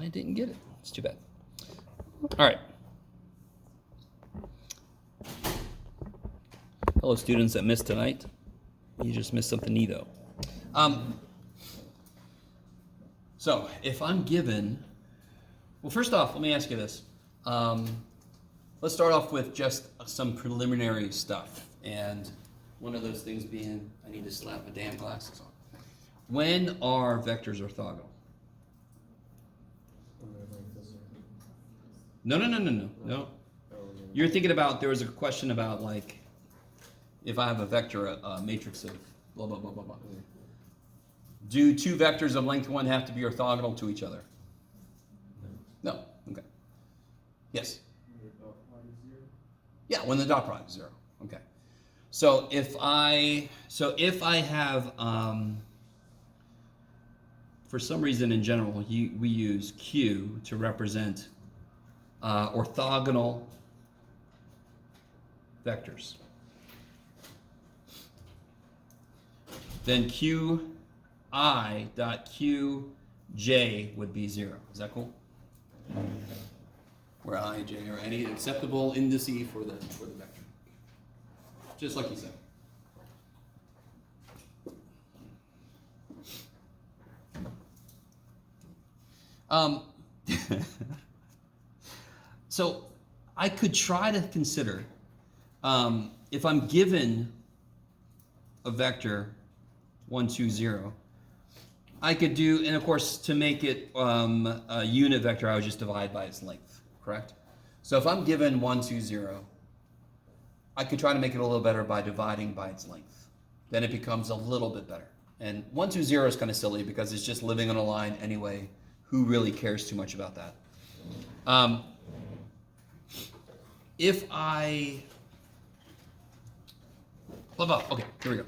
I didn't get it. It's too bad. All right. Hello, students that missed tonight. You just missed something neato. So if I'm given, well, first off, let me ask you this. Let's start off with just some preliminary stuff. And one of those things being, I need to slap my damn glasses on. When are vectors orthogonal? No. You're thinking about, there was a question about like, if I have a vector, a matrix of blah, blah, blah, blah, blah. Do two vectors of length 1 have to be orthogonal to each other? No. Okay. Yes? Yeah, when the dot product is 0. Okay. So if I have, for some reason in general, we use Q to represent orthogonal vectors. Then Qi dot Qj would be 0. Is that cool? Where I, j are any acceptable indice for the vector. Just like you said. So I could try to consider if I'm given a vector 1, 2, 0, I could do, and of course to make it a unit vector, I would just divide by its length, correct? So if I'm given 1, 2, 0, I could try to make it a little better by dividing by its length. Then it becomes a little bit better. And 1, 2, 0 is kind of silly because it's just living on a line anyway. Who really cares too much about that? If I, blah, blah, okay, here we go.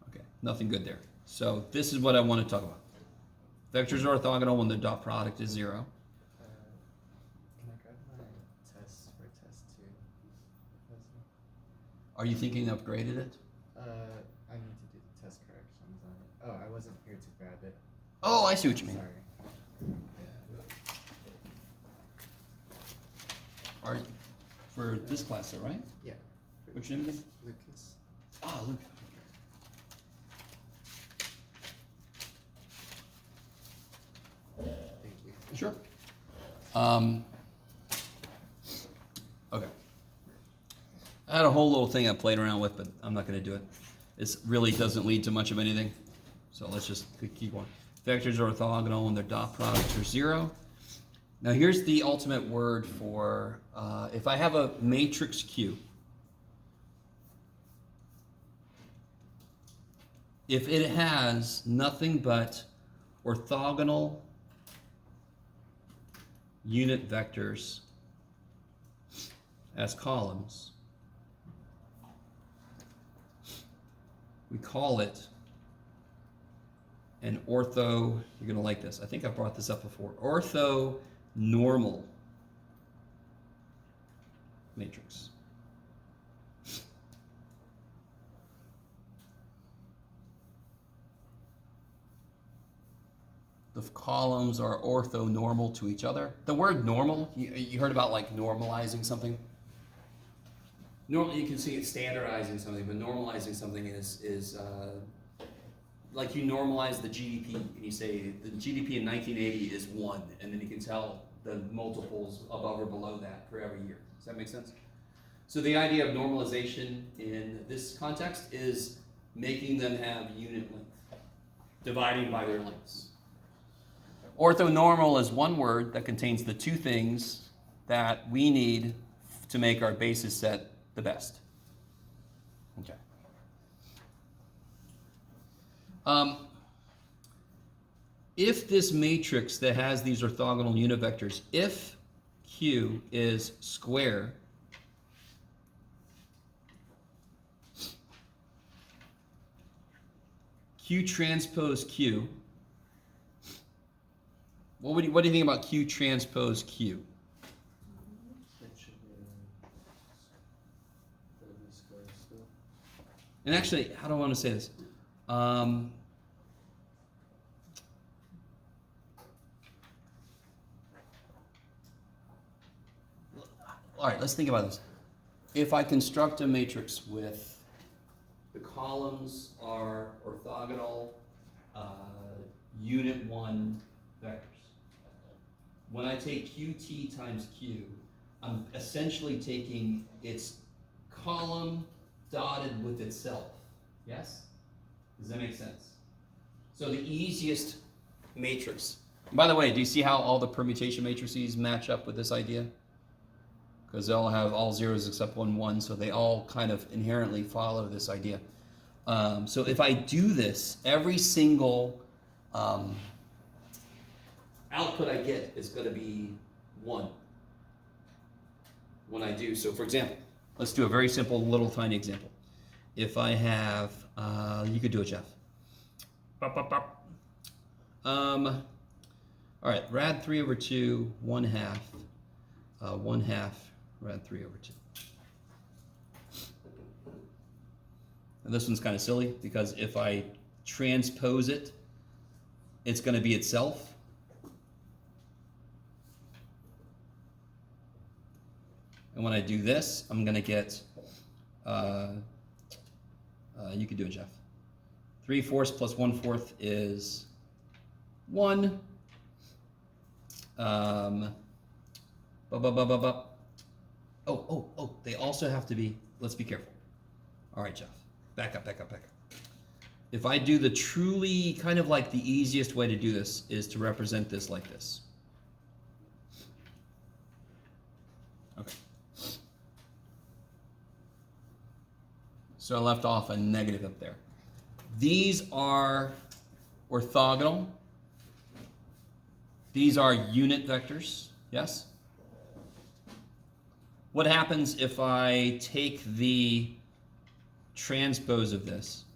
Okay, nothing good there. So this is what I want to talk about. Vectors are orthogonal when the dot product is 0. Can I grab my test for test 2? Are you thinking upgraded it? I need to do the test corrections on it. Oh, I wasn't here to grab it. Oh, I see what you mean. Sorry. Are you, for this class, though, right? Yeah. What's your name again? Lucas. Ah, Luke. Thank you. Sure. Okay. I had a whole little thing I played around with, but I'm not going to do it. This really doesn't lead to much of anything. So let's just keep going. Vectors are orthogonal when their dot products are 0. Now here's the ultimate word for, if I have a matrix Q, if it has nothing but orthogonal unit vectors as columns, we call it an ortho, you're going to like this, I think I brought this up before, orthonormal matrix. The columns are orthonormal to each other. The word normal, you heard about like normalizing something? Normally you can see it standardizing something, but normalizing something is like you normalize the GDP and you say the GDP in 1980 is 1, and then you can tell the multiples above or below that for every year. Does that make sense? So the idea of normalization in this context is making them have unit length, dividing by their lengths. Orthonormal is one word that contains the two things that we need to make our basis set the best. Okay. If this matrix that has these orthogonal unit vectors, if Q is square, Q transpose Q, what do you think about Q transpose Q? And actually, how do I want to say this? all right, let's think about this. If I construct a matrix with the columns are orthogonal unit 1 vectors. When I take qt times q, I'm essentially taking its column dotted with itself. Yes? Does that make sense? So the easiest matrix. By the way, do you see how all the permutation matrices match up with this idea? Because they all have all zeros except 1, 1, so they all kind of inherently follow this idea. So if I do this, every single output I get is going to be 1 when I do. So for example, let's do a very simple little tiny example. If I have, you could do it, Jeff. All right, rad 3 over 2, 1/2, 1/2 rad 3 over 2. And this one's kind of silly because if I transpose it, it's going to be itself. And when I do this, I'm going to get, you could do it, Jeff. 3/4 plus 1/4 is 1. Oh, they also have to be, let's be careful. All right, Jeff, back up. If I do the truly, kind of like the easiest way to do this is to represent this like this. Okay. So I left off a negative up there. These are orthogonal. These are unit vectors, yes? What happens if I take the transpose of this?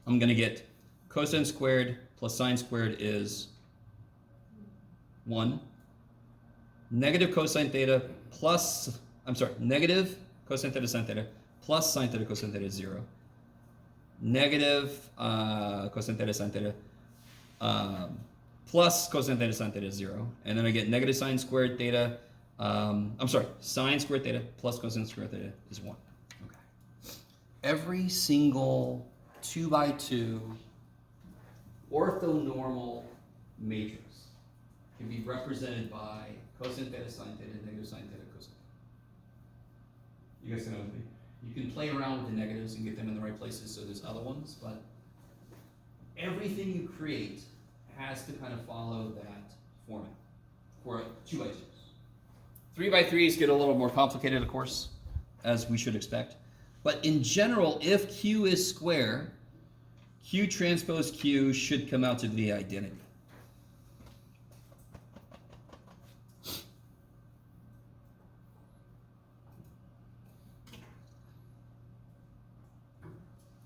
I'm going to get cosine squared plus sine squared is 1. Negative cosine theta plus, negative cosine theta sine theta plus sine theta cosine theta is 0. Negative cosine theta sine theta plus cosine theta sine theta is 0. And then I get negative sine squared theta, sine squared theta plus cosine squared theta is 1. Okay. Every single 2x2 orthonormal matrix can be represented by cosine theta sine theta, negative sine theta cosine. You guys know with me. You can play around with the negatives and get them in the right places, so there's other ones, but everything you create has to kind of follow that format for 2x2s. 3x3s get a little more complicated, of course, as we should expect. But in general, if Q is square, Q transpose Q should come out to be identity.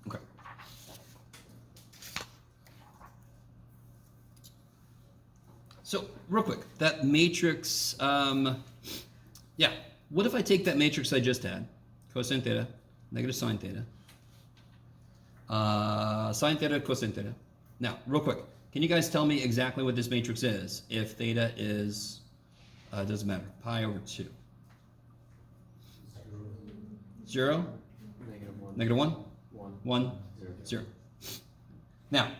Okay. So, real quick, that matrix, what if I take that matrix I just had, cosine theta, negative sine theta, sine theta, cosine theta. Now, real quick, can you guys tell me exactly what this matrix is if theta is, doesn't matter, pi over 2? 0? Negative 1? 1? 0. Now,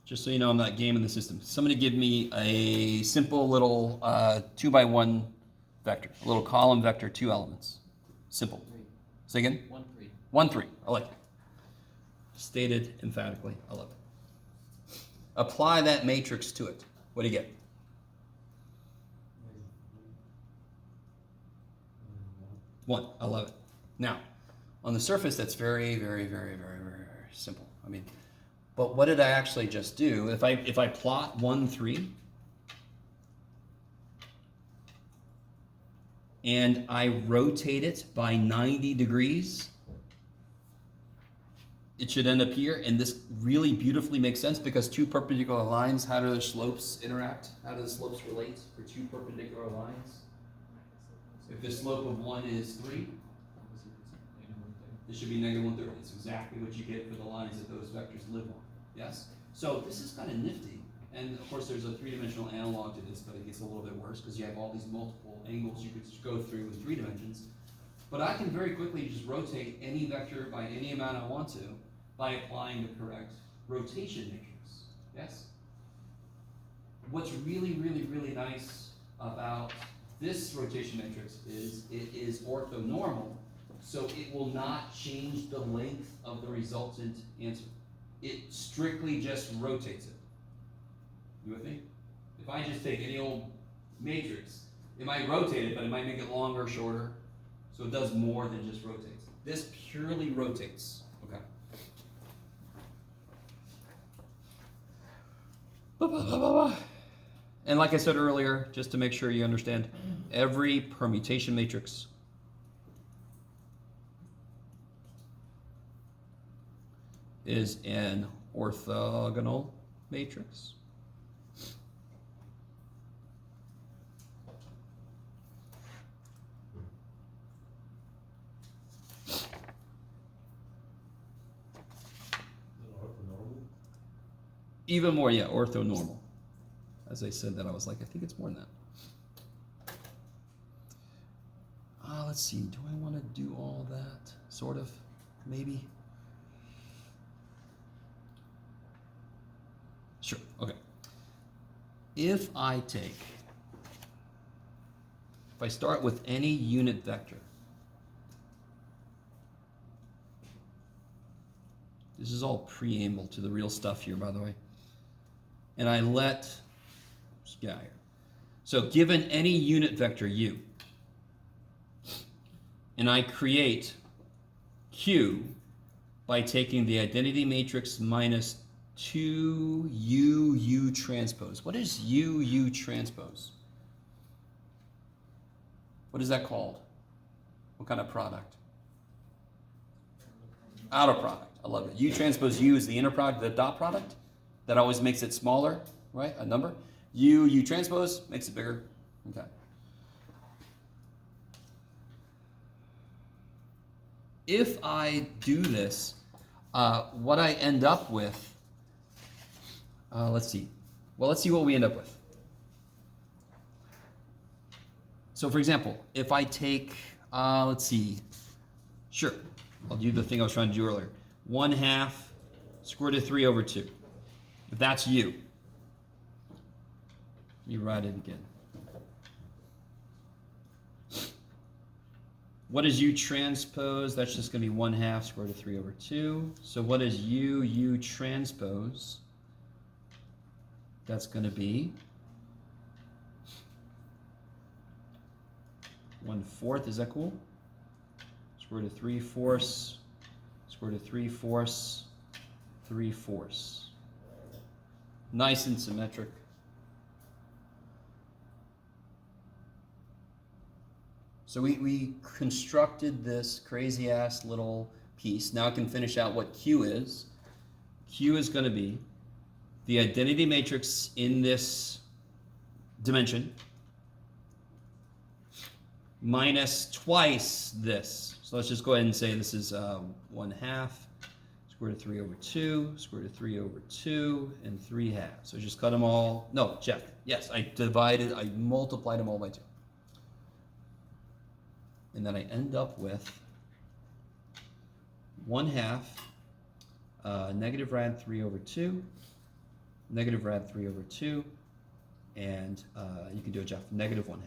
just so you know I'm not gaming the system, somebody give me a simple little 2x1 vector, a little column vector, 2 elements. Simple. Say again? 1, 3. 1, 3. I like it. Stated emphatically. I love it. Apply that matrix to it. What do you get? 1. I love it. Now, on the surface, that's very, very, very, very, very, very simple. I mean, but what did I actually just do? If I plot 1, 3, and I rotate it by 90 degrees, it should end up here, and this really beautifully makes sense because 2 perpendicular lines, how do the slopes interact? How do the slopes relate for 2 perpendicular lines? If the slope of 1 is 3, this should be negative 1/3. It's exactly what you get for the lines that those vectors live on. Yes? So this is kind of nifty. And of course there's a three-dimensional analog to this, but it gets a little bit worse because you have all these multiple angles you could go through in 3 dimensions. But I can very quickly just rotate any vector by any amount I want to by applying the correct rotation matrix. Yes? What's really, really, really nice about this rotation matrix is it is orthonormal, so it will not change the length of the resultant answer. It strictly just rotates it. You with me? If I just take any old matrix, it might rotate it, but it might make it longer or shorter. So it does more than just rotates. This purely rotates. Okay. And like I said earlier, just to make sure you understand, every permutation matrix is an orthogonal matrix. Even more, yeah, orthonormal. As I said that, I was like, I think it's more than that. Let's see, do I want to do all that? Sort of, maybe? Sure, okay. If I start with any unit vector, this is all preamble to the real stuff here, by the way. And I let, get out here. So given any unit vector u, and I create Q by taking the identity matrix minus 2u transpose. What is u transpose? What is that called? What kind of product? Outer product. I love it. U transpose u is the inner product, the dot product. That always makes it smaller, right? A number. U transpose makes it bigger. Okay. If I do this, what I end up with, let's see. Well, let's see what we end up with. So for example, if I take, let's see, sure, I'll do the thing I was trying to do earlier. 1/2 square root of 3 over 2. If that's u. Let me write it again. What is u transpose? That's just going to be 1/2 square root of 3 over 2. So what is u transpose? That's going to be 1/4. Is that cool? Square root of 3/4. Square root of 3/4. 3/4. Nice and symmetric. So we constructed this crazy ass little piece. Now I can finish out what Q is. Q is going to be the identity matrix in this dimension minus twice this. So let's just go ahead and say this is 1/2 square root of 3 over 2, square root of 3 over 2, and 3/2. So just cut them all. No, Jeff. Yes, I multiplied them all by 2. And then I end up with 1/2 negative rad 3 over 2, negative rad 3 over 2, and you can do it, Jeff, negative 1/2.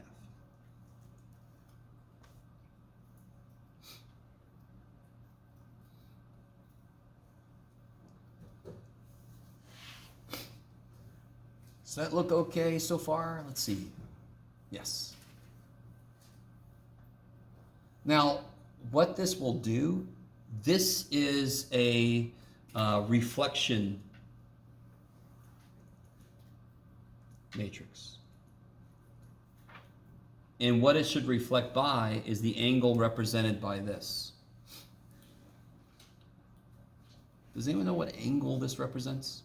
Does that look okay so far? Let's see. Yes. Now, what this will do, this is a reflection matrix. And what it should reflect by is the angle represented by this. Does anyone know what angle this represents?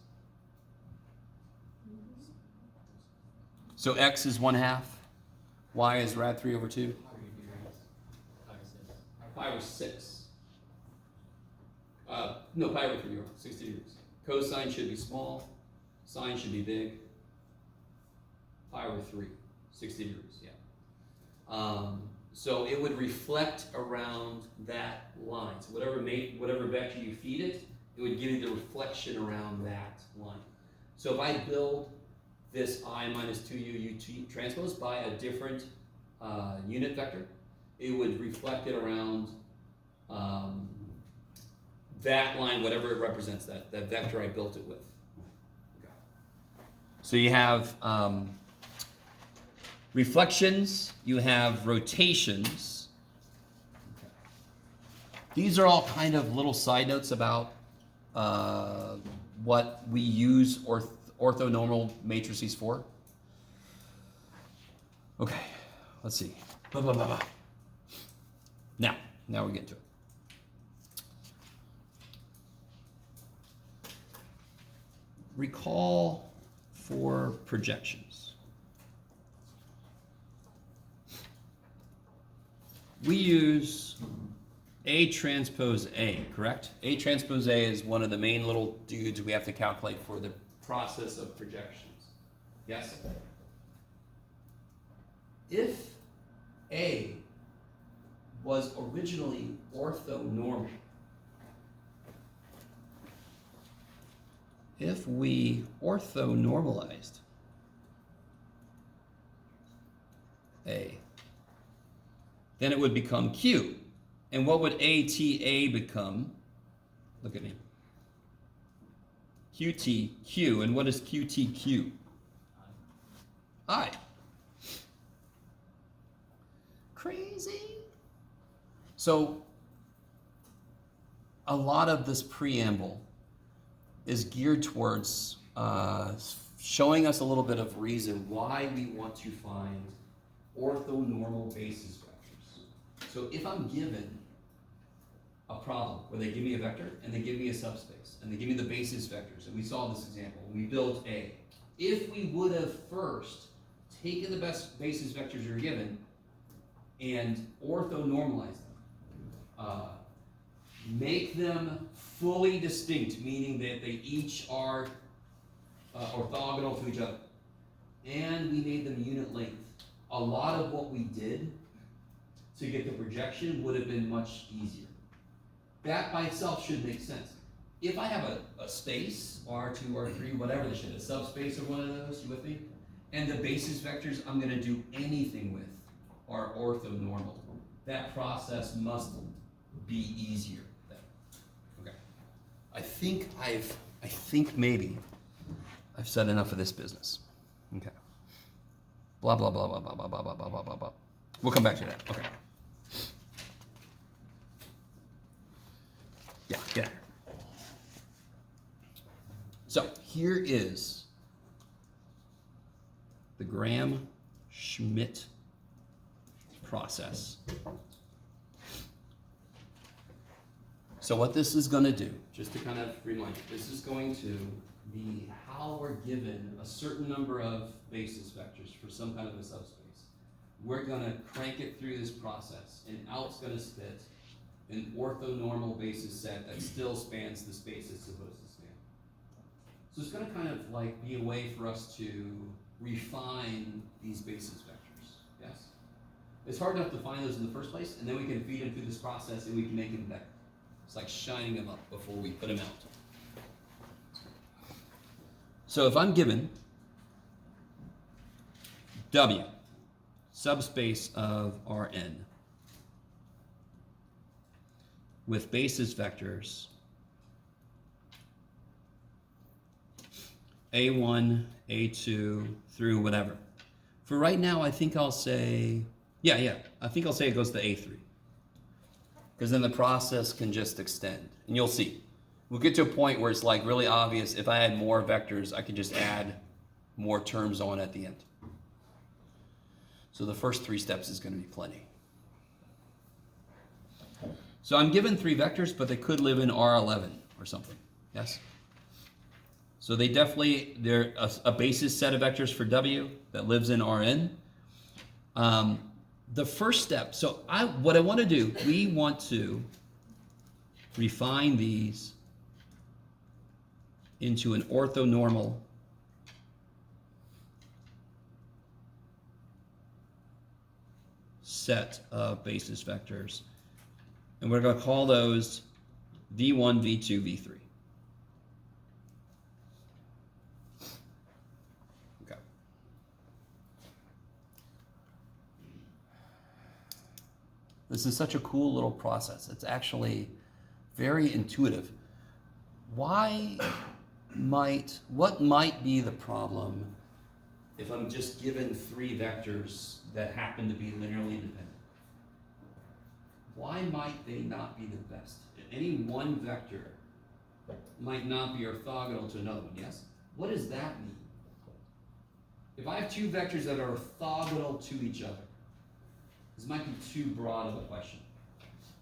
So x is 1/2, y is rad 3 over 2. pi over 6. No, pi over 3, you're wrong, 60 degrees. Cosine should be small, sine should be big. Pi over 3, 60 degrees, yeah. So it would reflect around that line. So whatever vector you feed it, it would give you the reflection around that line. So if I build this I minus 2u ut transpose by a different unit vector, it would reflect it around that line, whatever it represents, that vector I built it with. Okay. So you have reflections, you have rotations. Okay. These are all kind of little side notes about what we use orthonormal matrices for. Okay, let's see. Blah, blah, blah, blah. Now we get to it. Recall for projections. We use A transpose A, correct? A transpose A is one of the main little dudes we have to calculate for the process of projections. Yes? If A was originally orthonormal, if we orthonormalized A, then it would become Q. And what would ATA become? Look at me. QTQ. And what is QTQ? I. Crazy. So a lot of this preamble is geared towards showing us a little bit of reason why we want to find orthonormal basis vectors. So if I'm given a problem where they give me a vector and they give me a subspace and they give me the basis vectors, and we saw this example, we built A. If we would have first taken the best basis vectors you're given and orthonormalize them, make them fully distinct, meaning that they each are orthogonal to each other, and we made them unit length, a lot of what we did to get the projection would have been much easier. That by itself should make sense. If I have a space, R2, R3, whatever the shit, a subspace or one of those, you with me? And the basis vectors I'm going to do anything with are orthonormal. That process must be easier then. Okay. I think maybe I've said enough of this business. Okay. Blah, blah, blah, blah, blah, blah, blah, blah, blah, blah, blah. We'll come back to that. Okay. Yeah, get out of here. So here is the Graham-Schmidt process. So what this is going to do, just to kind of remind you, this is going to be how we're given a certain number of basis vectors for some kind of a subspace. We're going to crank it through this process, and out's going to spit an orthonormal basis set that still spans the space it's supposed to span. So it's going to kind of like be a way for us to refine these basis vectors. Yes? It's hard enough to find those in the first place, and then we can feed them through this process and we can make them better. It's like shining them up before we put them out. So if I'm given W, subspace of Rn, with basis vectors A1, A2, through whatever. For right now, I think I'll say, I think I'll say it goes to A3. Because then the process can just extend. And you'll see. We'll get to a point where it's like really obvious. If I had more vectors, I could just add more terms on at the end. So the first 3 steps is going to be plenty. So I'm given 3 vectors, but they could live in R11 or something. Yes? So they're a basis set of vectors for W that lives in Rn. the first step, so what I want to do, we want to refine these into an orthonormal set of basis vectors. And we're going to call those v1, v2, v3. Okay. This is such a cool little process. It's actually very intuitive. What might be the problem if I'm just given three vectors that happen to be linearly independent? Why might they not be the best? Any one vector might not be orthogonal to another one, yes? What does that mean? If I have two vectors that are orthogonal to each other, this might be too broad of a question.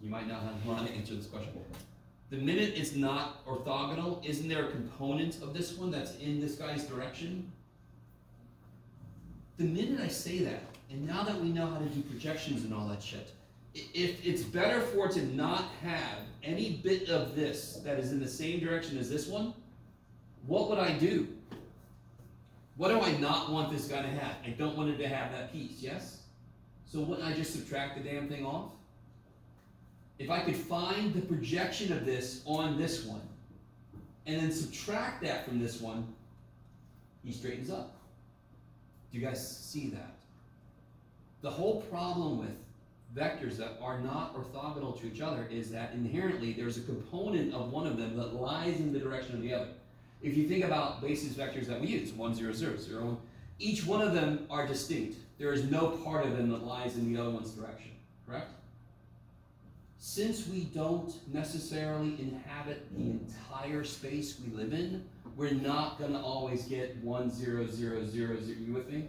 You might not want to answer this question. The minute it's not orthogonal, isn't there a component of this one that's in this guy's direction? The minute I say that, and now that we know how to do projections and all that shit, if it's better for it to not have any bit of this that is in the same direction as this one, what would I do? What do I not want this guy to have? I don't want it to have that piece, yes? So wouldn't I just subtract the damn thing off? If I could find the projection of this on this one, and then subtract that from this one, he straightens up. Do you guys see that? The whole problem with vectors that are not orthogonal to each other is that inherently there's a component of one of them that lies in the direction of the other. If you think about basis vectors that we use, 1, 0, 0, 0, 1, each one of them are distinct. There is no part of them that lies in the other one's direction, correct? Since we don't necessarily inhabit the entire space we live in, we're not going to always get 1, 0, 0, 0, 0. You with me?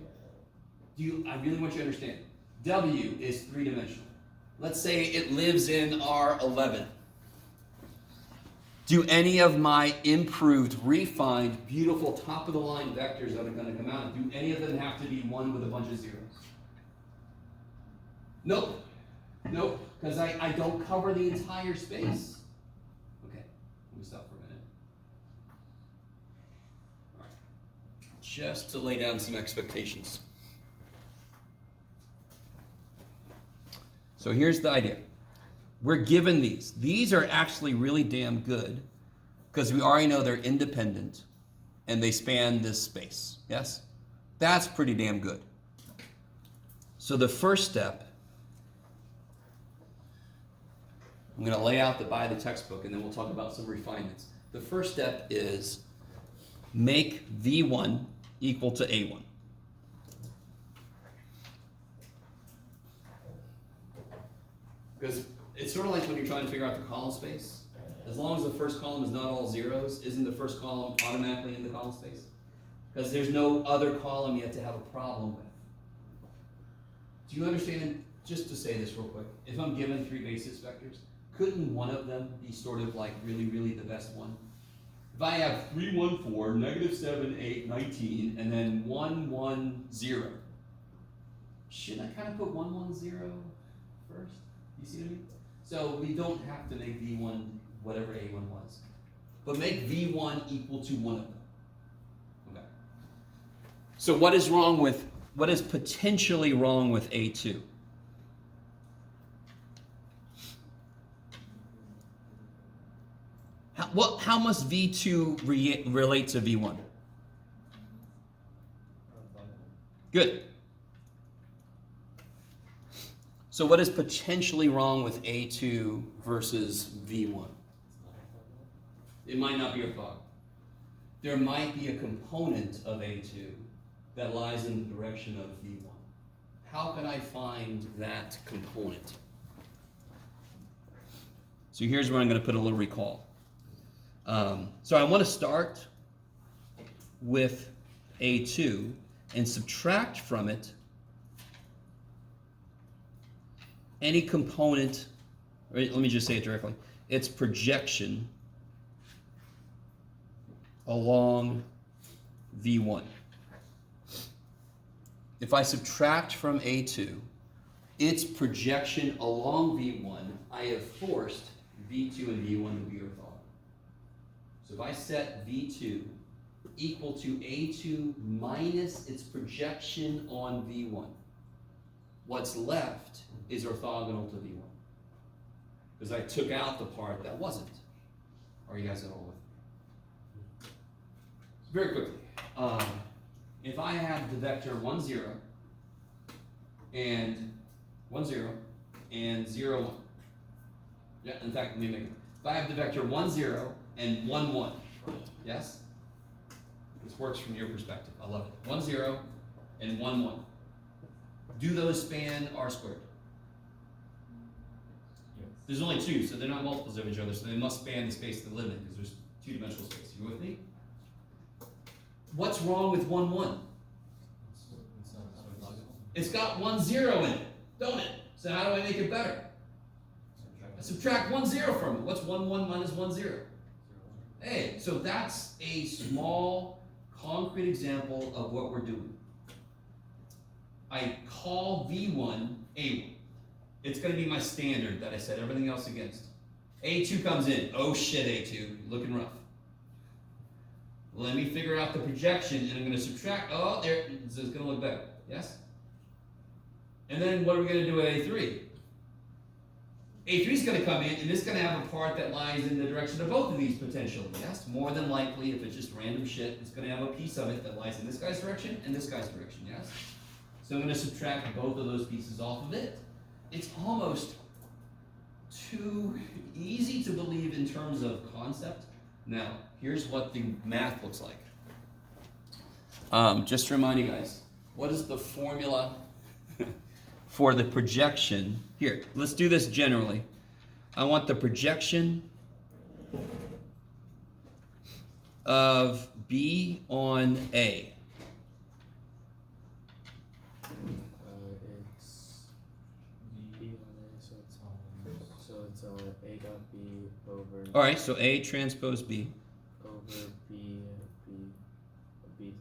I really want you to understand. W is three-dimensional. Let's say it lives in R11. Do any of my improved, refined, beautiful, top-of-the-line vectors that are going to come out, do any of them have to be one with a bunch of zeros? Nope. Nope, because I don't cover the entire space. Okay, let me stop for a minute. All right. Just to lay down some expectations. So here's the idea. We're given these. These are actually really damn good because we already know they're independent and they span this space. Yes? That's pretty damn good. So the first step, I'm going to lay out the textbook and then we'll talk about some refinements. The first step is make V1 equal to A1. Because it's sort of like when you're trying to figure out the column space. As long as the first column is not all zeros, isn't the first column automatically in the column space? Because there's no other column you have to have a problem with. Do you understand, just to say this real quick, if I'm given three basis vectors, couldn't one of them be sort of like really, really the best one? If I have 3, 1, 4, -7, 8, 19, and then 1, 1, 0, shouldn't I kind of put 1, 1, 0 first? You see what I mean? So we don't have to make V1 whatever A1 was. But make V1 equal to one of them. Okay. So what is potentially wrong with A2? How must V2 relate to V1? Good. So what is potentially wrong with A2 versus V1? It might not be orthogonal. There might be a component of A2 that lies in the direction of V1. How can I find that component? So here's where I'm going to put a little recall. So I want to start with A2 and subtract from it any component, or let me just say it directly, its projection along V1. If I subtract from A2 its projection along V1, I have forced V2 and V1 to be orthogonal. So if I set V2 equal to A2 minus its projection on V1, what's left is orthogonal to V1. Because I took out the part that wasn't. Are you guys at all with me? Very quickly. If I have the vector 1, 0, and 1, 0, and 0, 1. Yeah, in fact, let me make it. If I have the vector 1, 0, and 1, 1. Yes? This works from your perspective. I love it. 1, 0, and 1, 1. Do those span R squared? Yes. There's only two, so they're not multiples of each other, so they must span the space of the limit, because there's two-dimensional space. You with me? What's wrong with 1, 1? It's got 1, 0 in it, don't it? So how do I make it better? I subtract 1, 0 from it. What's 1, 1 minus 1, 0? Hey, so that's a small, concrete example of what we're doing. I call V1 A1. It's going to be my standard that I set everything else against. A2 comes in. Oh shit, A2, looking rough. Let me figure out the projection, and I'm going to subtract. Oh, there, so it's going to look better. Yes? And then what are we going to do with A3? A3 is going to come in, and it's going to have a part that lies in the direction of both of these potentially. Yes? More than likely, if it's just random shit, it's going to have a piece of it that lies in this guy's direction and this guy's direction. Yes? So I'm going to subtract both of those pieces off of it. It's almost too easy to believe in terms of concept. Now, here's what the math looks like. Just to remind you guys, what is the formula for the projection? Here, let's do this generally. I want the projection of B on A. It's B on A, so it's A dot B over. All right, so A transpose B. Over B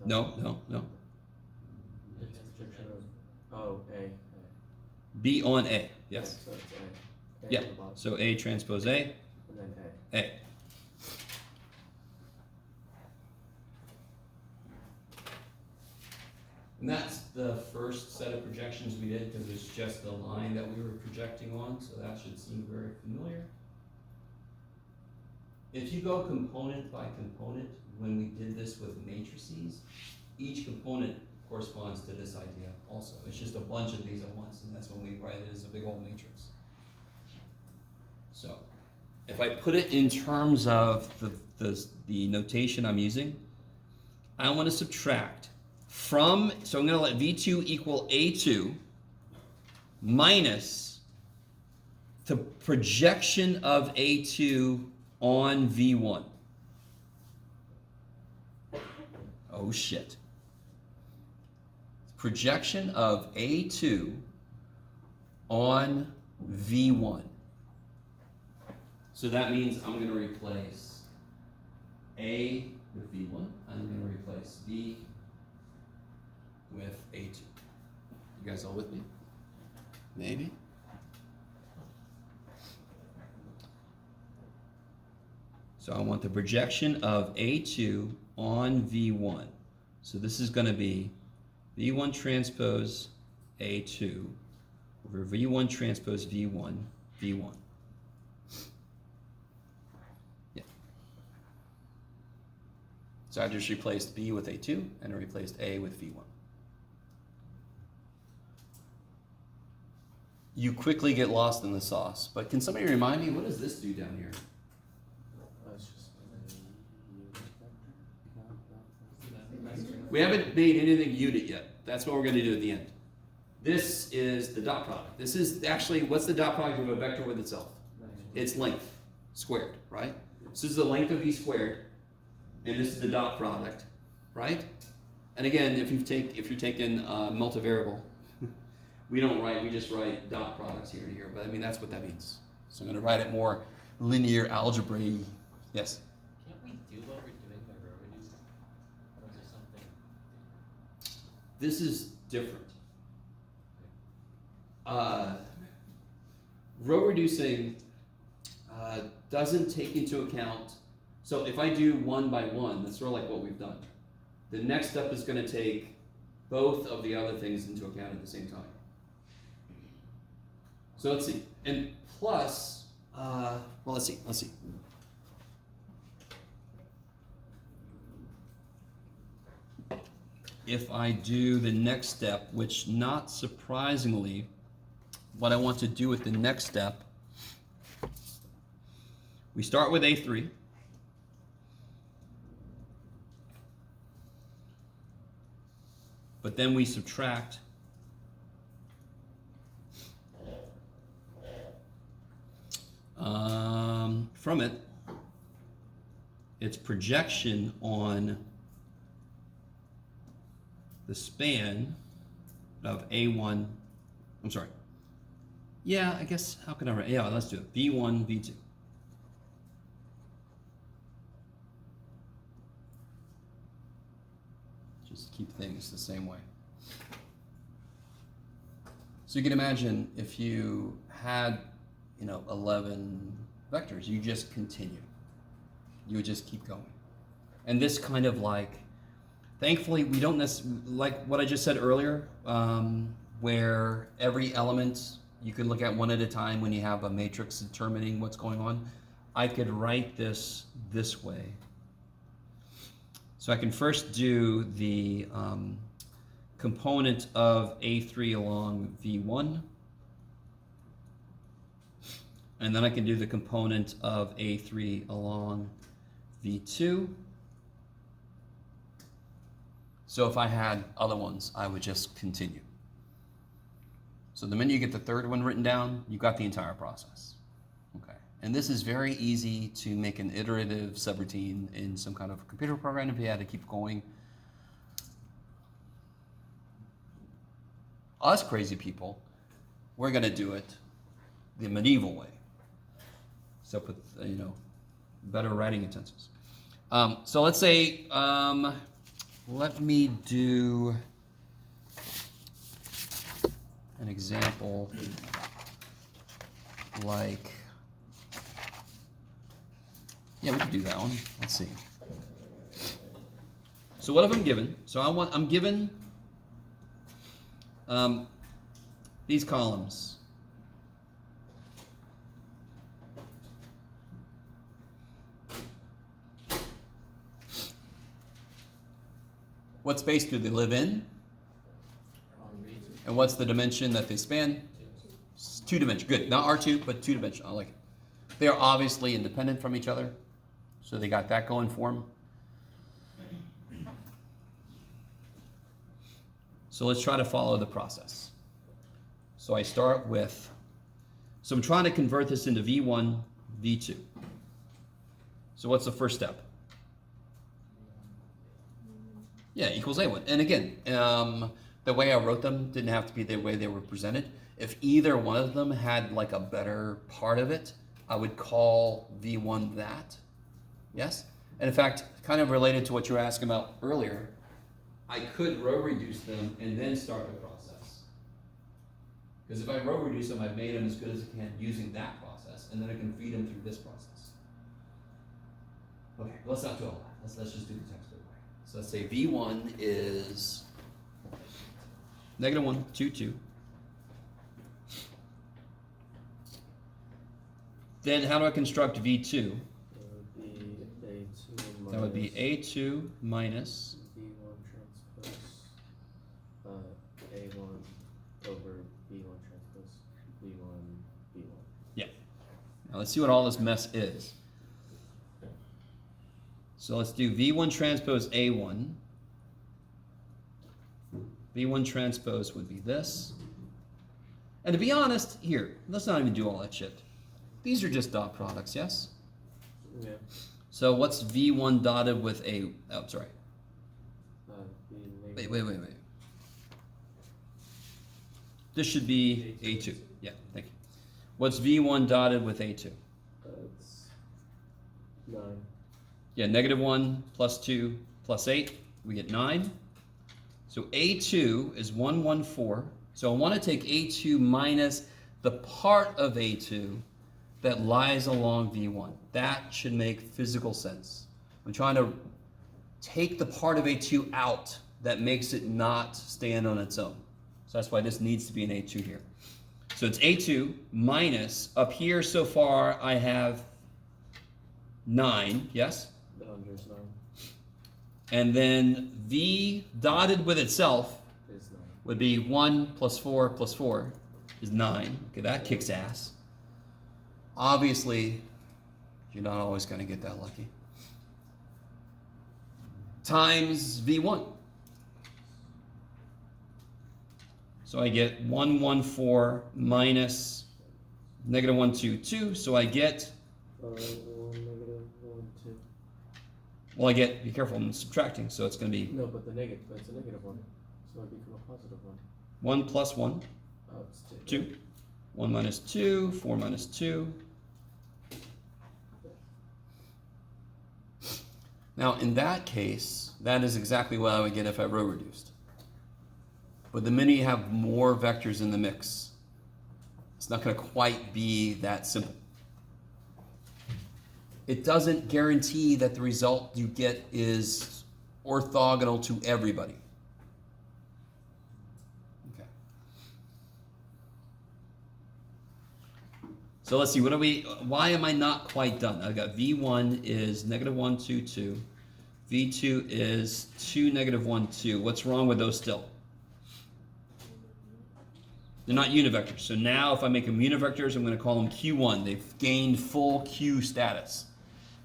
dot. No. It's projection of A. B on A, yes. So it's A. Yeah, On the bottom. so A transpose A, And then A. A. And that's the first set of projections we did, because it's just the line that we were projecting on, so that should seem very familiar. If you go component by component, when we did this with matrices, each component corresponds to this idea also. It's just a bunch of these at once, and that's when we write it as a big old matrix. So, if I put it in terms of the notation I'm using, I want to subtract from, so I'm going to let V2 equal A2 minus the projection of A2 on V1. Oh shit. Projection of A2 on V1. So that means I'm going to replace A with V1. I'm going to replace B with A2. You guys all with me? Maybe? So I want the projection of A2 on V1. So this is going to be V1 transpose A2 over V1 transpose V1, V1. Yeah. So I just replaced B with A2 and I replaced A with V1. You quickly get lost in the sauce, but can somebody remind me, what does this do down here? It's just We haven't made anything unit yet. That's what we're going to do at the end. This is the dot product. This is actually, what's the dot product of a vector with itself? It's length squared, right? So this is the length of V squared, and this is the dot product, right? And again, if you're taking multivariable, we just write dot products here and here, but I mean, that's what that means. So I'm going to write it more linear algebra. Yes? Can't we do what we're doing by row reducing? Or is there something? This is different. row reducing doesn't take into account, so if I do 1 by 1, that's sort of like what we've done. The next step is going to take both of the other things into account at the same time. So let's see. And plus, well, let's see. If I do the next step, which not surprisingly, what I want to do with the next step, we start with A3. But then we subtract from it its projection on the span of A1, I'm sorry. Yeah, I guess, how can I write? Yeah, let's do it. V1, V2. Just keep things the same way. So you can imagine if you had, 11 vectors, you just continue. You would just keep going. And this kind of thankfully, we don't necessarily, like what I just said earlier, where every element you can look at one at a time when you have a matrix determining what's going on. I could write this way. So I can first do the component of A3 along V1, and then I can do the component of A3 along V2. So if I had other ones, I would just continue. So the minute you get the third one written down, you've got the entire process. Okay. And this is very easy to make an iterative subroutine in some kind of computer program if you had to keep going. Us crazy people, we're going to do it the medieval way. So with, better writing utensils. So let's say, let me do an example like, yeah, we can do that one. Let's see. So what if I'm given? So I'm given these columns. What space do they live in? And what's the dimension that they span? It's 2 dimension. Good. Not R2, but 2 dimension. I like it. They are obviously independent from each other. So they got that going for them. So let's try to follow the process. So I start with, so I'm trying to convert this into V1, V2. So what's the first step? Yeah, equals A1. And again, the way I wrote them didn't have to be the way they were presented. If either one of them had a better part of it, I would call V1 that. Yes? And in fact, kind of related to what you were asking about earlier, I could row reduce them and then start the process. Because if I row reduce them, I've made them as good as I can using that process, and then I can feed them through this process. Okay, let's not do all that. Let's just do the textbook way. So let's say V1 is -1, 2, 2. Then how do I construct V2? That would be A2 minus V1 transpose A1 over V1 transpose V1. Yeah. Now let's see what all this mess is. So let's do V1 transpose A1. V1 transpose would be this. And to be honest, here, let's not even do all that shit. These are just dot products, yes? Yeah. So what's V1 dotted with A, oh, sorry. Wait. This should be A2. Yeah, thank you. What's V1 dotted with A2? That's 9. Yeah, -1 plus 2 plus 8, we get 9. So A2 is 114 So I want to take A2 minus the part of A2 that lies along V1. That should make physical sense. I'm trying to take the part of A2 out that makes it not stand on its own. So that's why this needs to be an A2 here. So it's A2 minus, up here so far I have 9, yes? The under's 9 And then V dotted with itself is 9. would be 1 plus 4 plus 4 is 9. Okay, that kicks ass. Obviously, you're not always going to get that lucky. Times V1. So I get 114 minus negative 122. So I get, 1, negative 1, 2. well, I get, be careful, I'm subtracting. So it's going to be No, but it's a negative 1. So it become a positive 1. 1 plus 1, Oh, it's 2. 1 minus 2, 4 minus 2. Now, in that case, that is exactly what I would get if I row reduced. But the minute you have more vectors in the mix, it's not going to quite be that simple. It doesn't guarantee that the result you get is orthogonal to everybody. Okay. So let's see, why am I not quite done? I've got V1 is negative 1, 2, 2. V2 is 2, negative 1, 2. What's wrong with those still? They're not univectors. So now if I make them univectors, I'm going to call them Q1. They've gained full Q status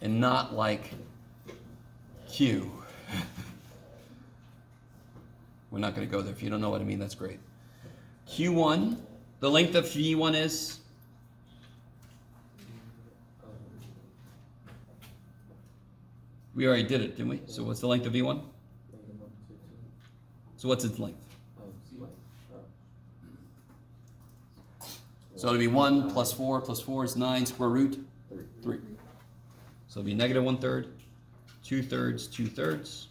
and not like Q. We're not going to go there. If you don't know what I mean, that's great. Q1, the length of V1 is? We already did it, didn't we? So what's the length of V1? Negative 1, 2, 2. So what's its length? What? So it'll be 1 plus 4 plus 4 is 9, square root 3. So it'll be negative 1/3, 2/3, 2/3.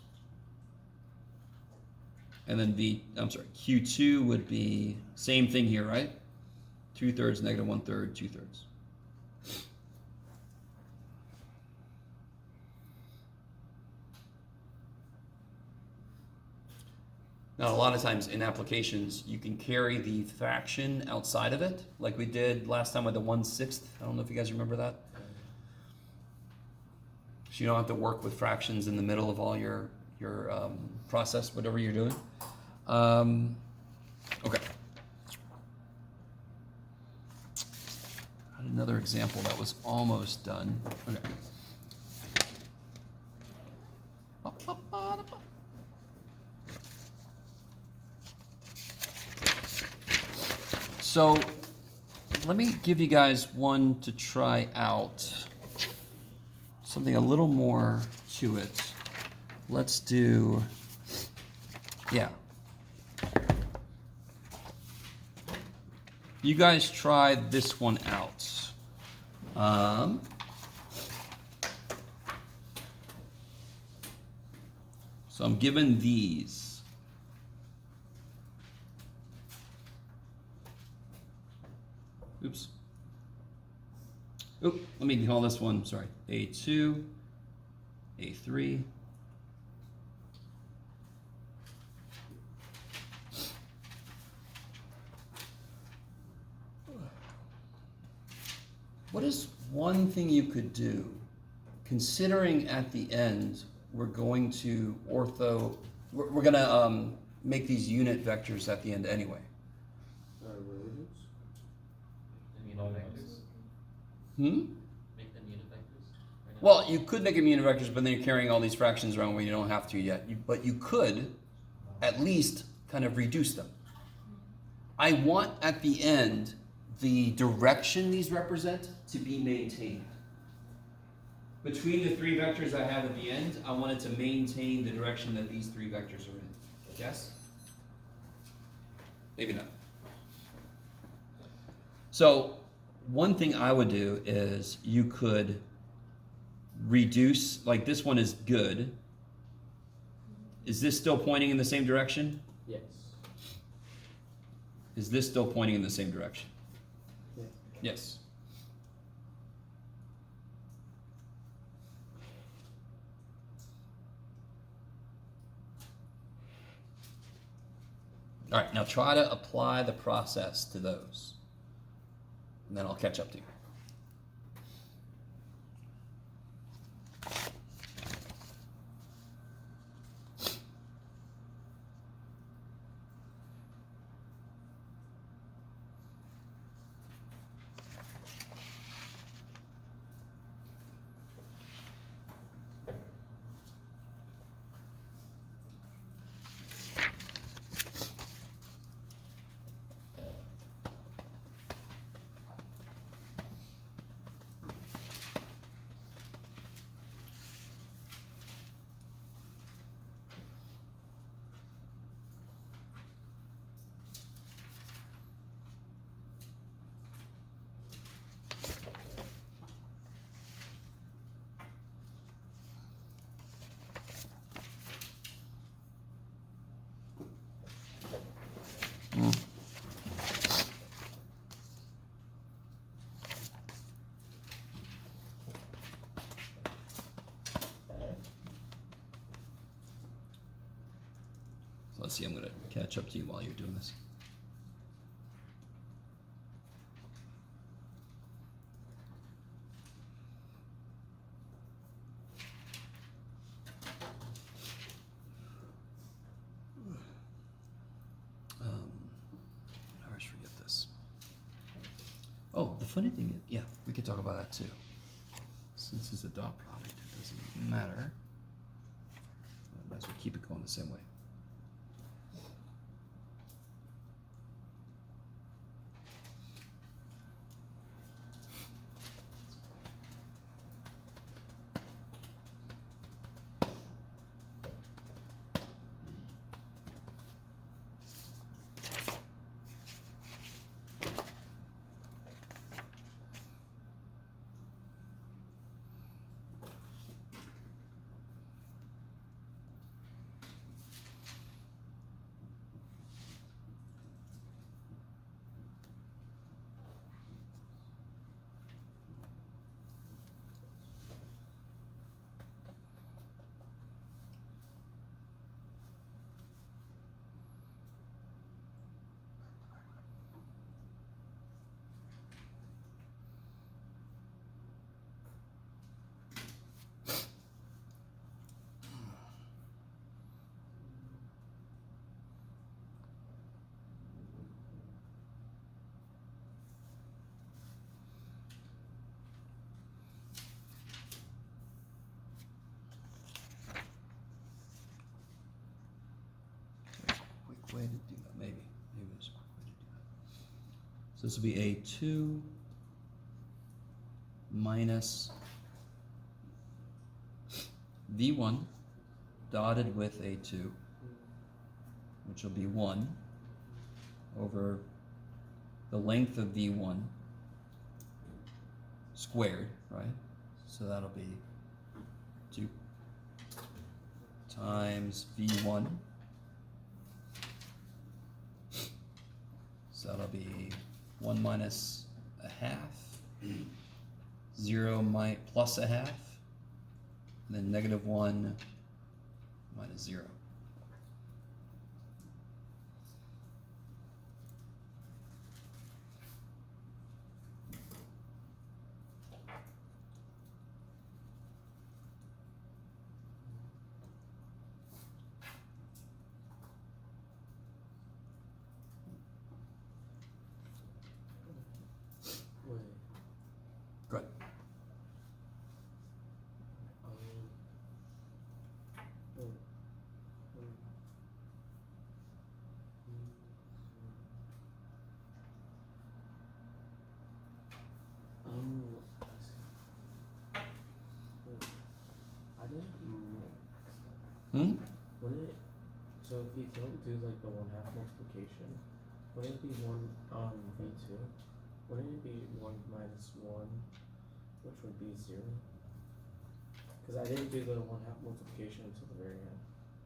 And then Q2 would be same thing here, right? 2/3, negative 1/3, 2/3. Now, a lot of times in applications, you can carry the fraction outside of it, like we did last time with the 1/6. I don't know if you guys remember that. So you don't have to work with fractions in the middle of all your process, whatever you're doing. Okay. Another example that was almost done. Okay. So let me give you guys one to try out. Something a little more to it. Let's do, yeah. You guys try this one out. So I'm given these. Oops. Oop, let me call this one, sorry, A2, A3. What is one thing you could do, considering at the end we're going to we're going to make these unit vectors at the end anyway. Hmm? Make them univectors? Well, you could make them univectors, but then you're carrying all these fractions around where you don't have to yet. But you could at least kind of reduce them. I want at the end the direction these represent to be maintained. Between the three vectors I have at the end, I want it to maintain the direction that these three vectors are in. Yes? Maybe not. So one thing I would do is you could reduce, like this one is good. Is this still pointing in the same direction? Yes. Is this still pointing in the same direction? Yeah. Yes. All right, now try to apply the process to those. And then I'll catch up to you. So let's see, I'm gonna catch up to you while you're doing this. I always forget this. Oh, the funny thing is, yeah, we could talk about that too. Since it's a dot product, it doesn't matter. Might as well keep it going the same way. Quick way to do that, maybe. Maybe there's a quick way to do that. So this will be A2 minus V1 dotted with A2, which will be 1 over the length of V1 squared, right? So that'll be 2 times V1. So that'll be 1 minus a half, 0 plus a half, and then negative 1 minus 0. Wait. Good. Oh. I didn't. Hmm? Would it? So if you don't do like the 1/2 multiplication, wouldn't it be 1 on V2? Wouldn't it be 1 minus 1, which would be 0? Because I didn't do the 1/2 multiplication until the very end.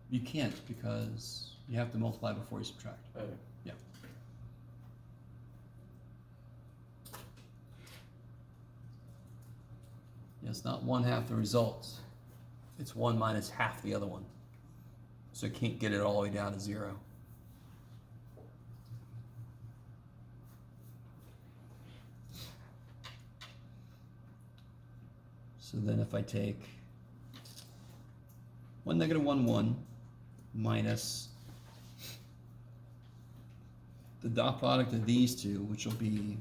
You can't because you have to multiply before you subtract. Okay. Yeah. it's not 1/2 the result. It's 1 minus half the other one. So it can't get it all the way down to 0. So then if I take 1 negative 1 1 minus the dot product of these two, which will be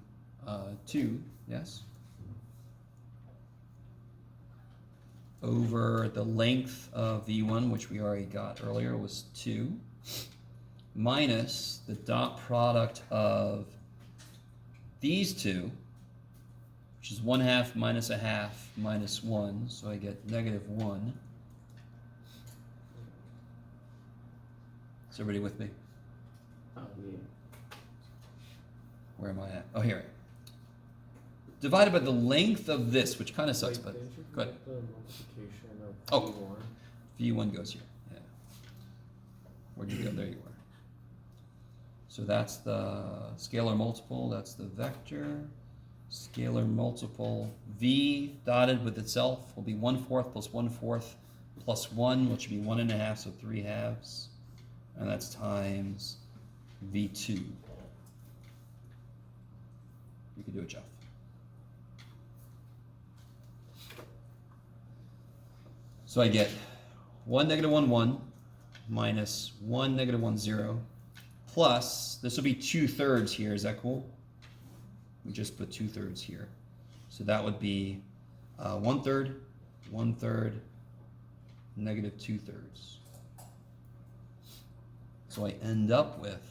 2, yes? Over the length of V1, which we already got earlier, was 2, minus the dot product of these two, which is 1/2 minus 1/2 minus 1, so I get negative 1. Is everybody with me? Oh, yeah. Where am I at? Oh, here. Divided by the length of this, which kind of sucks, Wait, but didn't you go ahead. forget the multiplication of Oh. V1? V1 goes here. Yeah. Where'd you go? There you were. So that's the scalar multiple. That's the vector. Scalar multiple. V dotted with itself will be 1/4 plus 1/4 plus 1, which would be 1 1/2, so 3/2. And that's times V2. You can do it, Jeff. So I get 1 negative 1 1 minus 1 negative 1 0 plus, this will be 2/3 here, is that cool? We just put 2/3 here. So that would be 1/3, 1/3, negative 2/3. So I end up with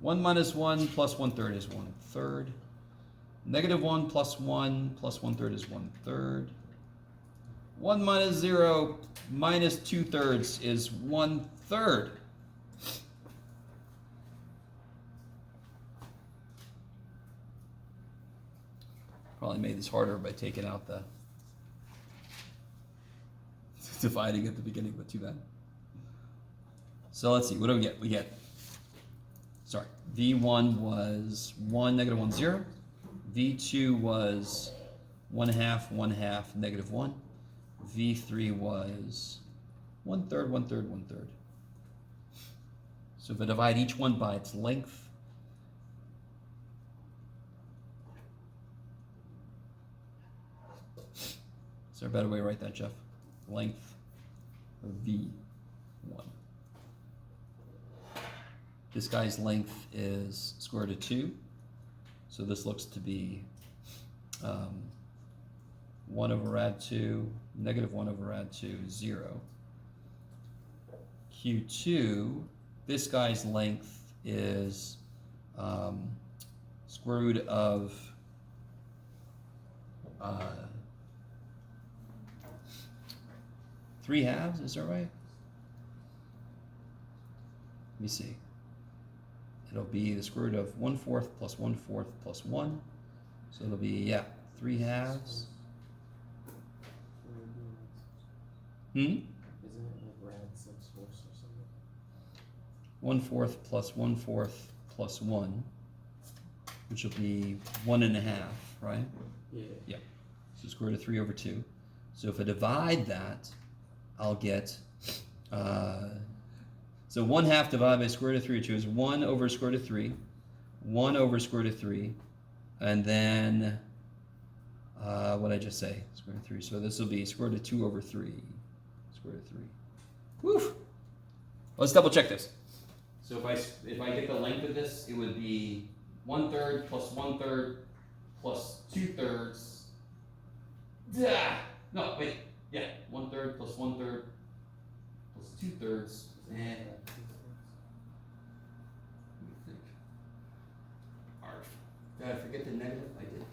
1 minus 1 plus 1/3 is 1/3. Negative 1 plus 1 plus 1/3 is 1/3. 1 minus 0 minus 2/3 is 1/3. Probably made this harder by taking out the dividing at the beginning, but too bad. So let's see, what do we get? We get, sorry, V1 was 1 negative 1 0. V2 was 1/2 1/2 negative 1. V3 was 1/3 1/3 1/3. So if I divide each one by its length, is there a better way to write that, Jeff? Length of V1. This guy's length is square root of 2. So this looks to be 1 over rad 2, negative 1 over rad 2, 0. Q2, this guy's length is square root of 3/2, is that right? Let me see. It'll be the square root of 1/4 plus 1/4 plus 1. So it'll be, yeah, 3/2. Isn't it like rad 6/4 or something? 1/4 plus 1/4 plus 1, which will be 1 1/2, right? Yeah. Yeah. So square root of 3 over 2. So if I divide that, I'll get, so 1/2 divided by square root of 3 over 2 is 1 over square root of 3, 1 over square root of 3, and then, what did I just say? Square root of 3. So this will be square root of 2 over 3. Square root of 3. Woof! Let's double check this. So if I get the length of this, it would be 1/3 plus 1/3 plus 2/3. No, wait. Yeah, 1/3 plus 1/3 plus 2/3. And let me think. Arf. Did I forget the negative? I did.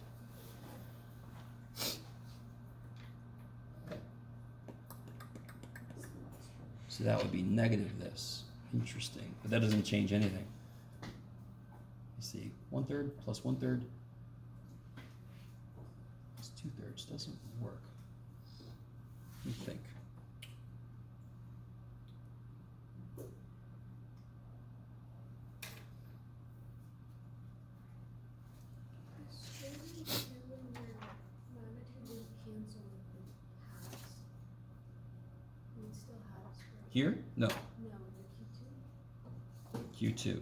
So that would be negative this. Interesting. But that doesn't change anything. Let's see. 1/3 plus 1/3 plus 2/3 doesn't work. Let me think. Shouldn't we determine where magnitude would cancel Here? No. No, the Q2. Q2.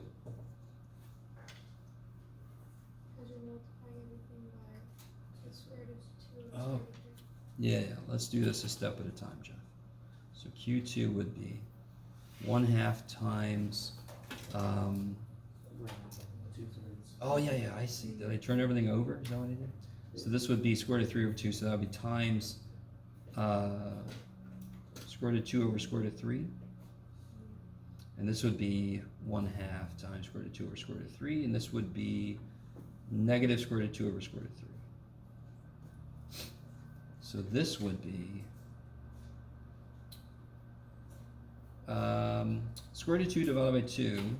Because you're multiplying everything by the square root of 2 Oh. square root of 3. Yeah, let's do this a step at a time, Jeff. So Q2 would be 1/2 times, Round 2/3. oh yeah, I see. Did I turn everything over? Is that what I did? So this would be square root of 3 over 2, so that would be times square root of 2 over square root of 3. And this would be 1/2 times square root of 2 over square root of 3, and this would be negative square root of 2 over square root of 3. So this would be square root of 2 divided by 2.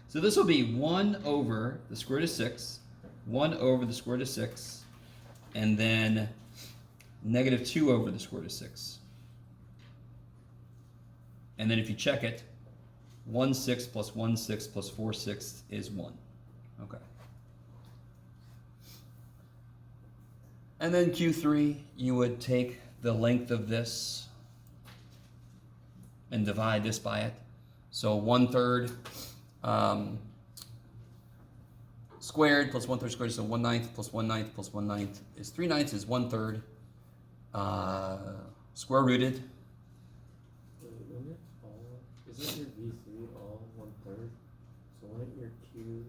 So this will be 1 over the square root of 6, 1 over the square root of 6, and then negative 2 over the square root of 6. And then if you check it, 1/6 plus 1/6 plus 4/6 is 1. Okay. And then Q3, you would take the length of this and divide this by it. So 1/3 squared plus 1/3 squared, so 1/9 plus 1/9 plus 1/9 is 3/9 is 1/3 square rooted. Wouldn't it all, isn't your V3 all 1/3? So wouldn't your Q's,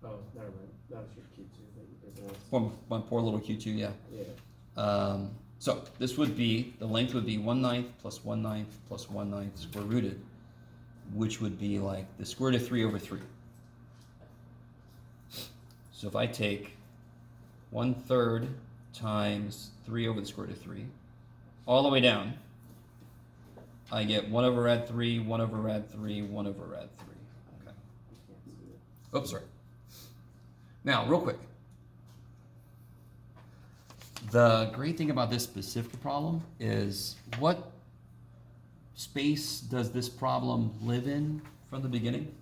oh, never mind, that was your Q2 that you did once. My poor little Q2, yeah. Yeah. So this would be, the length would be 1/9 plus 1/9 plus 1/9 square rooted, which would be like the square root of 3 over 3. So if I take 1/3 times 3 over the square root of 3, all the way down, I get 1 over rad 3, 1 over rad 3, 1 over rad 3. Okay. You can't see it. Oops, sorry. Now, real quick. The great thing about this specific problem is what space does this problem live in from the beginning?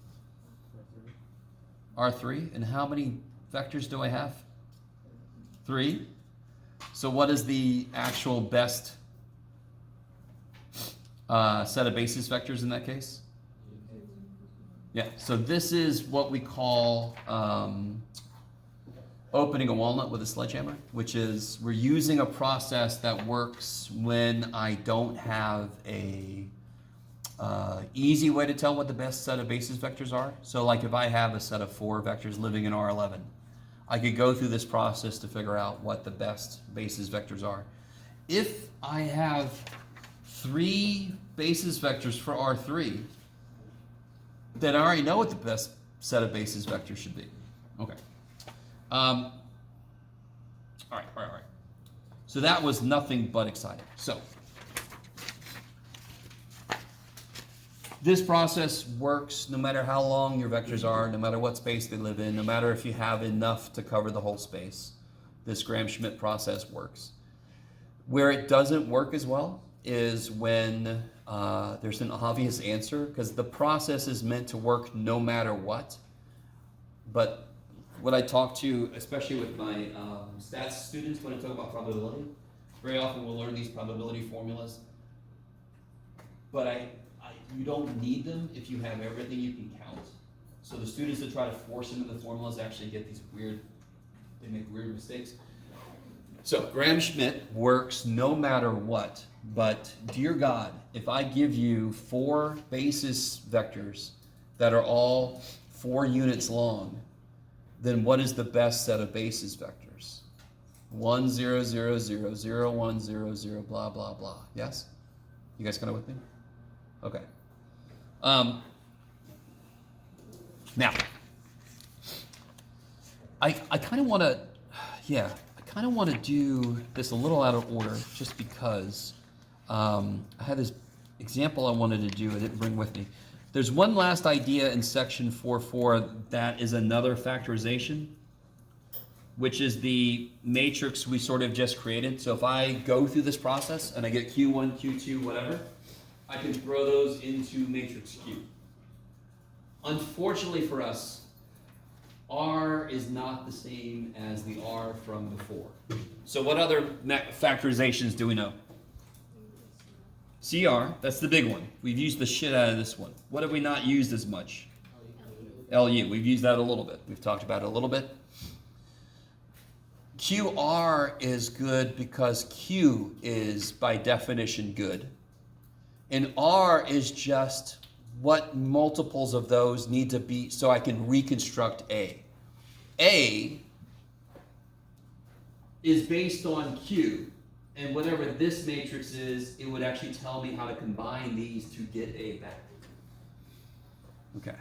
R3. And how many vectors do I have? 3. So what is the actual best set of basis vectors in that case? Yeah, so this is what we call opening a walnut with a sledgehammer, which is we're using a process that works when I don't have a easy way to tell what the best set of basis vectors are. So like if I have a set of 4 vectors living in R11, I could go through this process to figure out what the best basis vectors are. If I have 3 basis vectors for R3, then I already know what the best set of basis vectors should be. Okay. All right. So that was nothing but exciting. So this process works no matter how long your vectors are, no matter what space they live in, no matter if you have enough to cover the whole space. This Gram-Schmidt process works. Where it doesn't work as well is when there's an obvious answer, because the process is meant to work no matter what. But what I talk to, especially with my stats students when I talk about probability, very often we'll learn these probability formulas, but you don't need them if you have everything you can count. So the students that try to force into the formulas actually get these they make weird mistakes. So Gram-Schmidt works no matter what, but dear God, if I give you 4 basis vectors that are all 4 units long, then what is the best set of basis vectors? 1, 0, 0, 0, 0, 1, 0, 0, blah, blah, blah. Yes? You guys kind of with me? Okay. Now, I kind of want to do this a little out of order just because I had this example I wanted to do I didn't bring with me. There's one last idea in section 4.4 that is another factorization, which is the matrix we sort of just created. So if I go through this process and I get Q1, Q2, whatever, I can throw those into matrix Q. Unfortunately for us, R is not the same as the R from before. So what other factorizations do we know? CR, that's the big one. We've used the shit out of this one. What have we not used as much? LU, we've used that a little bit. We've talked about it a little bit. QR is good because Q is by definition good. And R is just what multiples of those need to be so I can reconstruct A. A is based on Q. And whatever this matrix is, it would actually tell me how to combine these to get A back. Okay.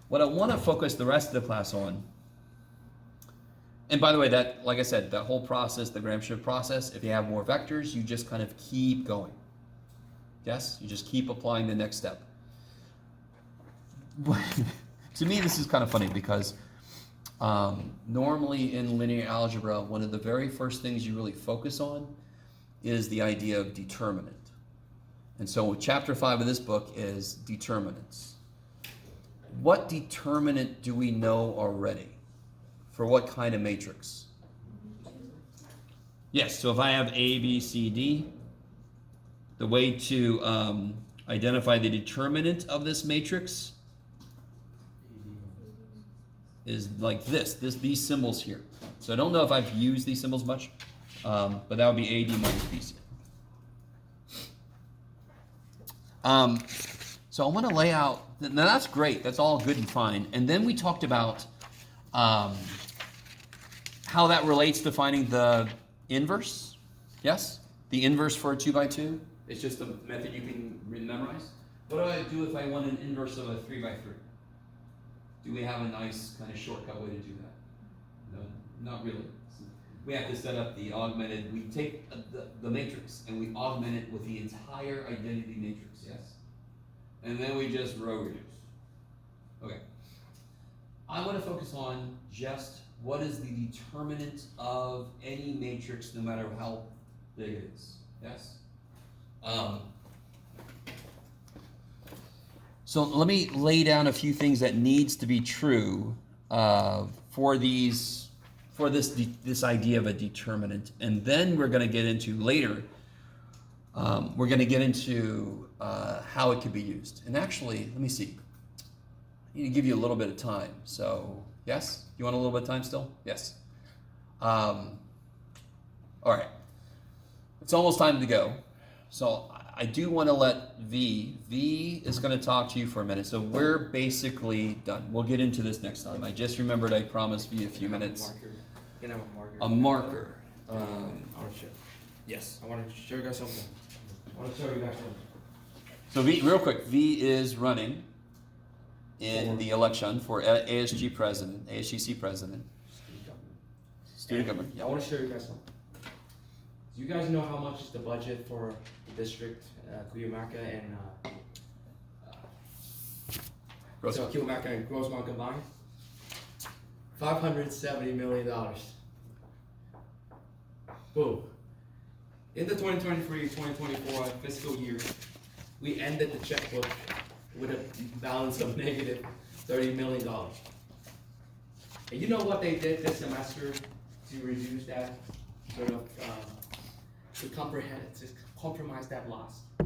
What I want to focus the rest of the class on, and by the way, that, like I said, that whole process, the gram shift process, if you have more vectors, you just kind of keep going. Yes? You just keep applying the next step. To me, this is kind of funny because normally in linear algebra, one of the very first things you really focus on is the idea of determinant. And so chapter 5 of this book is determinants. What determinant do we know already? For what kind of matrix? Yes, so if I have A, B, C, D, the way to identify the determinant of this matrix is like these symbols here. So I don't know if I've used these symbols much, but that would be AD minus BC. So I want to lay out, now that's great, that's all good and fine. And then we talked about how that relates to finding the inverse, yes? The inverse for a 2 by 2. It's just a method you can memorize. What do I do if I want an inverse of a 3 by 3? Do we have a nice kind of shortcut way to do that? No, not really. We have to set up the augmented, we take the matrix and we augment it with the entire identity matrix, yes? And then we just row reduce. Okay. I want to focus on just what is the determinant of any matrix no matter how big it is, yes? So let me lay down a few things that needs to be true for this idea of a determinant, and then we're going to get into later. We're going to get into how it could be used. And actually, let me see. I need to give you a little bit of time. So yes, you want a little bit of time still? Yes. All right. It's almost time to go. So I do want to let V is going to talk to you for a minute. So we're basically done. We'll get into this next time. I just remembered I promised V a few minutes. You can have a marker. A marker. I want to show. Yes. I want to show you guys something. I want to show you guys something. So V, real quick, V is running in the election for ASGC president. Student government. I want to show you guys something. Do you guys know how much is the budget for the district, Cuyamaca and Cuyamaca and Rosemont combined? $570 million. Boom. In the 2023-2024 fiscal year, we ended the checkbook with a balance of negative $30 million. And you know what they did this semester to reduce that sort of, to compromise that loss?